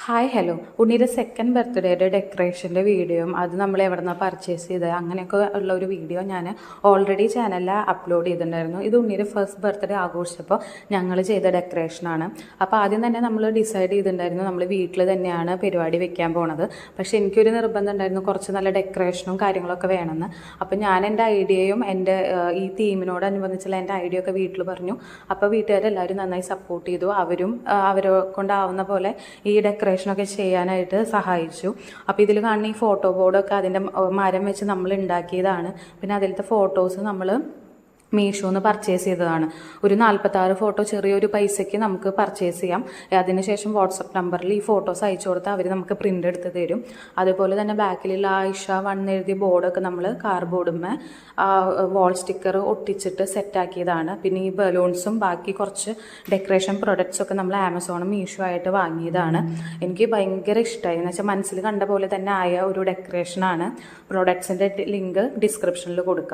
Hi hello ഉണ്ണിയുടെ second ബർത്ത്ഡേയുടെ ഡെക്കറേഷൻ്റെ വീഡിയോയും അത് നമ്മൾ എവിടെ നിന്നാണ് പർച്ചേസ് ചെയ്തത് അങ്ങനെയൊക്കെ ഉള്ള ഒരു വീഡിയോ ഞാൻ ഓൾറെഡി ചാനലിൽ അപ്ലോഡ് ചെയ്തിട്ടുണ്ടായിരുന്നു. ഇത് ഉണ്ണിയുടെ ഫസ്റ്റ് ബർത്ത്ഡേ ആഘോഷിച്ചപ്പോൾ ഞങ്ങൾ ചെയ്ത ഡെക്കറേഷനാണ്. അപ്പോൾ ആദ്യം തന്നെ നമ്മൾ ഡിസൈഡ് ചെയ്തിട്ടുണ്ടായിരുന്നു നമ്മൾ വീട്ടിൽ തന്നെയാണ് പരിപാടി വെക്കാൻ പോണത്. പക്ഷേ എനിക്കൊരു നിർബന്ധം ഉണ്ടായിരുന്നു കുറച്ച് നല്ല ഡെക്കറേഷനും കാര്യങ്ങളൊക്കെ വേണമെന്ന്. അപ്പോൾ ഞാൻ എൻ്റെ ഐഡിയയും എൻ്റെ ഈ തീമിനോടനുബന്ധിച്ചുള്ള എൻ്റെ ഐഡിയ ഒക്കെ വീട്ടിൽ പറഞ്ഞു. അപ്പോൾ വീട്ടുകാരെല്ലാവരും നന്നായി സപ്പോർട്ട് ചെയ്തു. അവരും അവരെ കൊണ്ടാവുന്ന പോലെ ഈ ഡെക്കറേഷനൊക്കെ ചെയ്യാനായിട്ട് സഹായിച്ചു. അപ്പോൾ ഇതിൽ കാണുന്ന ഈ ഫോട്ടോ ബോർഡൊക്കെ അതിൻ്റെ മരം വെച്ച് നമ്മൾ ഉണ്ടാക്കിയതാണ്. പിന്നെ അതിലത്തെ ഫോട്ടോസ് നമ്മൾ മീഷോന്ന് പർച്ചേസ് ചെയ്തതാണ്. ഒരു 46 ഫോട്ടോ ചെറിയൊരു പൈസയ്ക്ക് നമുക്ക് പർച്ചേസ് ചെയ്യാം. അതിനുശേഷം വാട്സപ്പ് നമ്പറിൽ ഈ ഫോട്ടോസ് അയച്ചു കൊടുത്താൽ അവർ നമുക്ക് പ്രിൻ്റ് എടുത്ത് തരും. അതുപോലെ തന്നെ ബാക്കിലുള്ള ആയിഷ 1 എഴുതിയ ബോർഡൊക്കെ നമ്മൾ കാർഡ്ബോർഡുമ്മേ വാൾ സ്റ്റിക്കർ ഒട്ടിച്ചിട്ട് സെറ്റാക്കിയതാണ്. പിന്നെ ഈ ബലൂൺസും ബാക്കി കുറച്ച് ഡെക്കറേഷൻ പ്രൊഡക്ട്സൊക്കെ നമ്മൾ ആമസോണും മീഷോ ആയിട്ട് വാങ്ങിയതാണ്. എനിക്ക് ഭയങ്കര ഇഷ്ടമായി. എന്ന് വെച്ചാൽ മനസ്സിൽ കണ്ട പോലെ തന്നെ ആയ ഒരു ഡെക്കറേഷനാണ്. പ്രൊഡക്ട്സിൻ്റെ ലിങ്ക് ഡിസ്ക്രിപ്ഷനിൽ കൊടുക്കാം.